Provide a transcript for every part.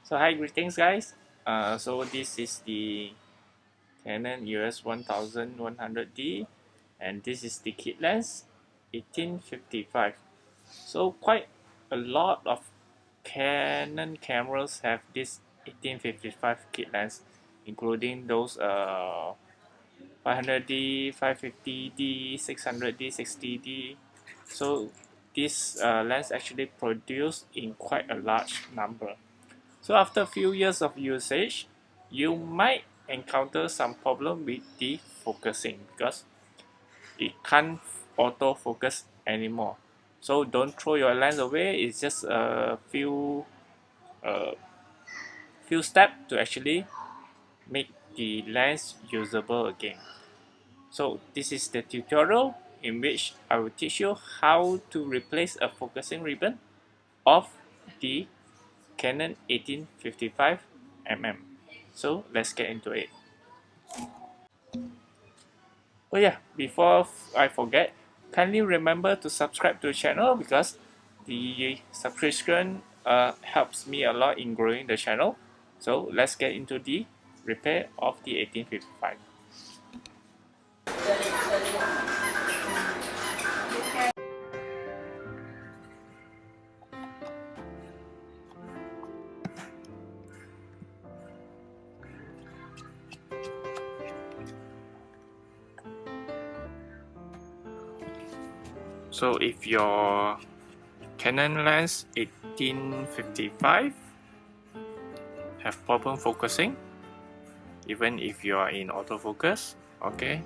So hi, greetings guys. So this is the Canon EOS 1100D, and this is the kit lens 1855. So quite a lot of Canon cameras have this 1855 kit lens, including those 500D, 550D, 600D, 60D. So this lens actually produced in quite a large number. So after a few years of usage, you might encounter some problem with the focusing because it can't autofocus anymore. So don't throw your lens away. It's just a uh, few steps to actually make the lens usable again. So this is the tutorial in which I will teach you how to replace a focusing ribbon of the Canon 1855mm. So let's get into it. Oh yeah, before I forget, kindly remember to subscribe to the channel because the subscription helps me a lot in growing the channel. So let's get into the repair of the 1855. So if your Canon lens 1855 have problem focusing, even if you are in autofocus, okay,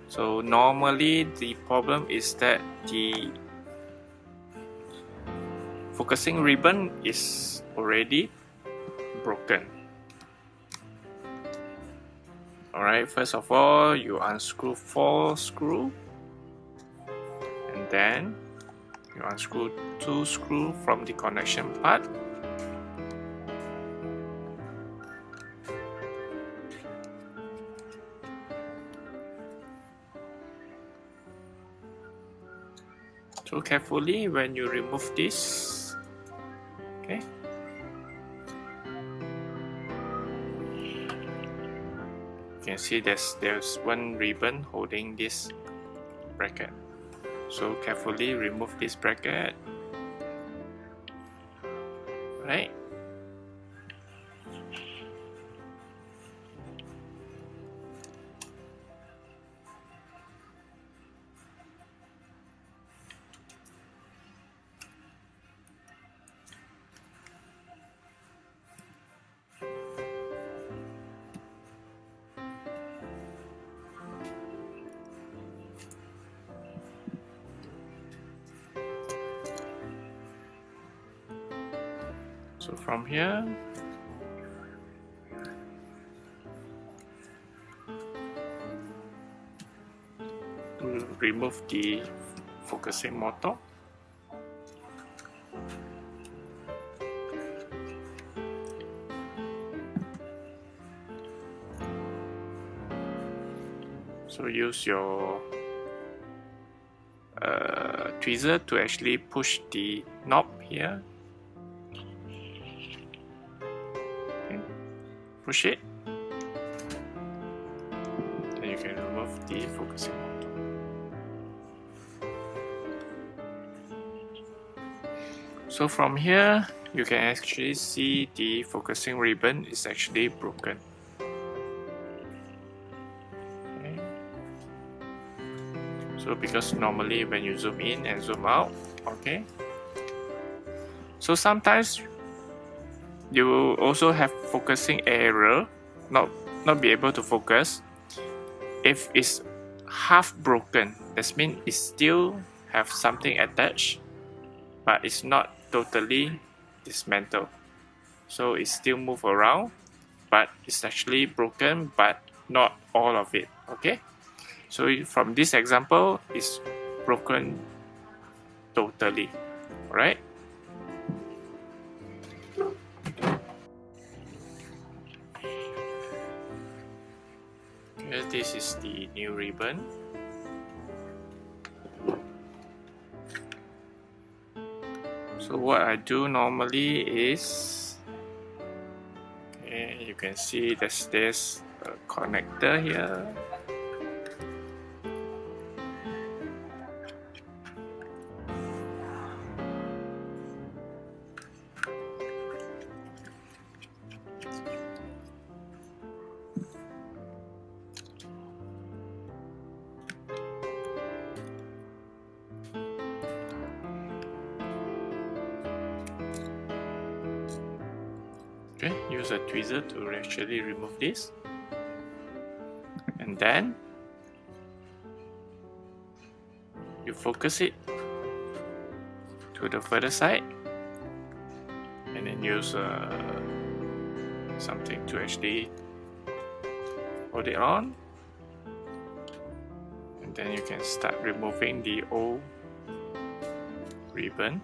so normally the problem is that the focusing ribbon is already broken. Alright, first of all, you unscrew 4 screws, and then you unscrew 2 screws from the connection part. So carefully when you remove this, okay. You can see there's one ribbon holding this bracket. So carefully remove this bracket. Right. So from here, to remove the focusing motor. So use your tweezer to actually push the knob here. Okay. Push it. Then you can remove the focusing motor. So from here, you can actually see the focusing ribbon is actually broken. Okay. So because normally when you zoom in and zoom out, okay. So sometimes you also have focusing error, not be able to focus. If it's half broken, that means it still have something attached, but it's not totally dismantled. So it still move around, but it's actually broken, but not all of it. Okay. So from this example, it's broken totally. Alright. Okay, this is the new ribbon. So what I do normally is you can see there's a connector here. Okay, use a tweezer to actually remove this, and then you focus it to the further side, and then use something to actually hold it on, and then you can start removing the old ribbon.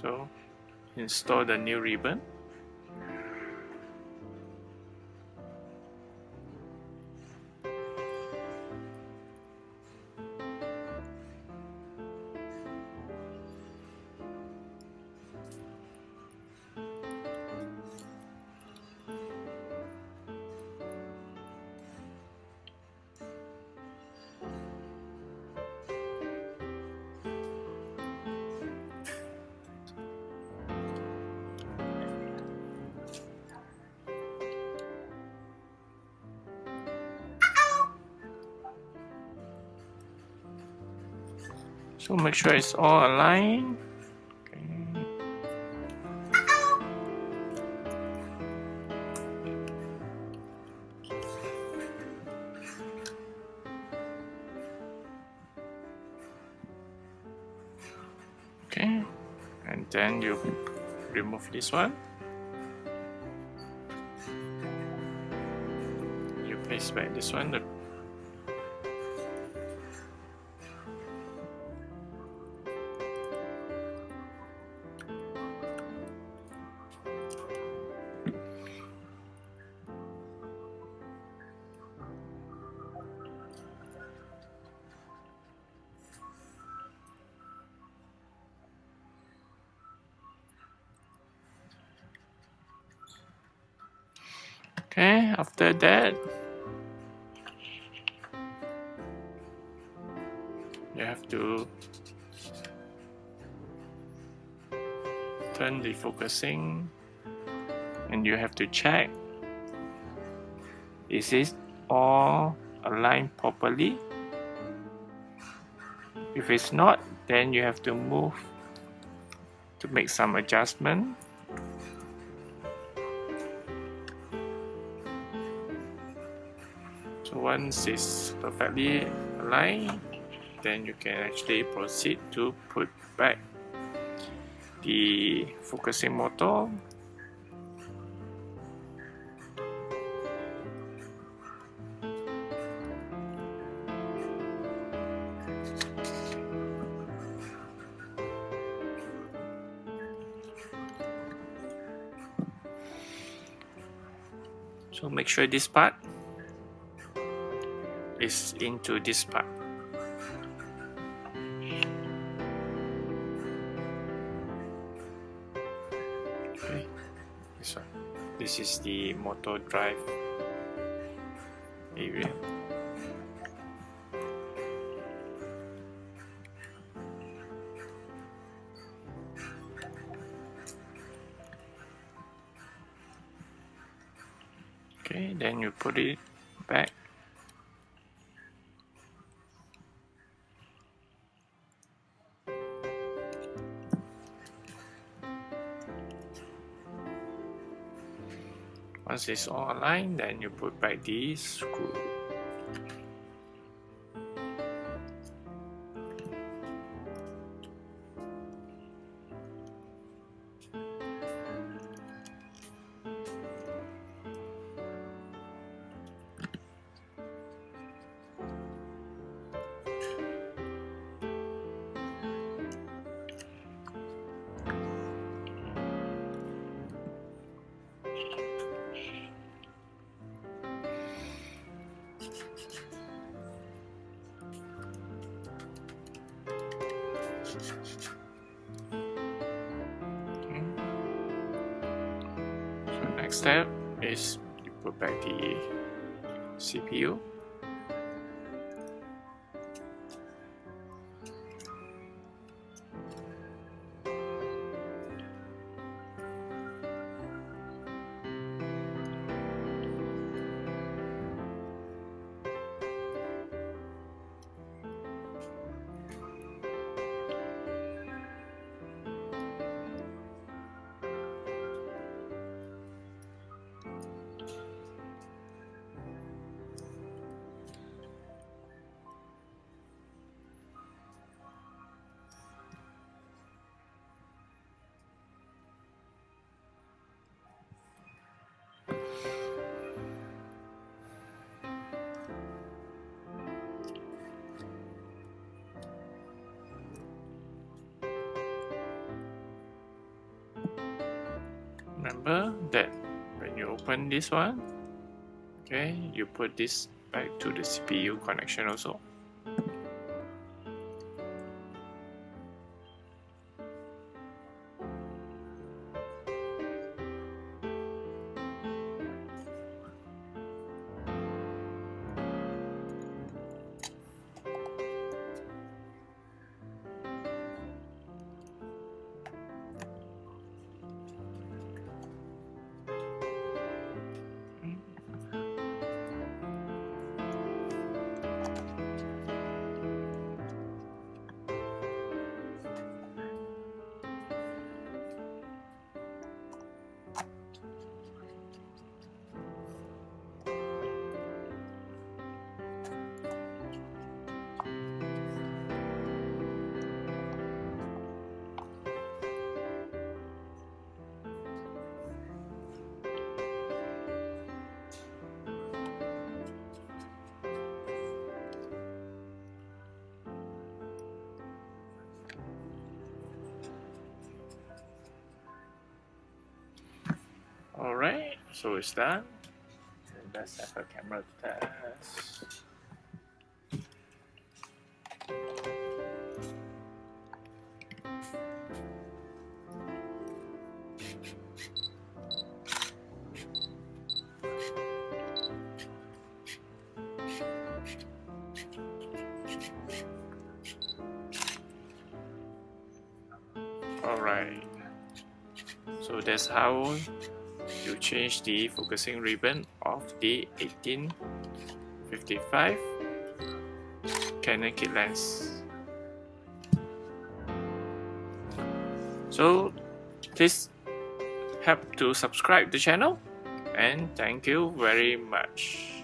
So install the new ribbon. So make sure it's all aligned. Okay, and then you remove this one. You paste back this one. Okay, after that, you have to turn the focusing, and you have to check, is it all aligned properly? If it's not, then you have to move to make some adjustment. So once it's perfectly aligned, then you can actually proceed to put back the focusing motor. So make sure this part is into this part. Okay, this one. This is the motor drive area. Okay, then you put it back. Once it's all aligned, then you put back the screw. So next step is you put back the CPU. Remember that when you open this one, okay, you put this back to the CPU connection also. Alright, so it's done. And let's have a camera test. Alright, so that's how you change the focusing ribbon of the 18-55 Canon kit lens. So please help to subscribe the channel, and thank you very much.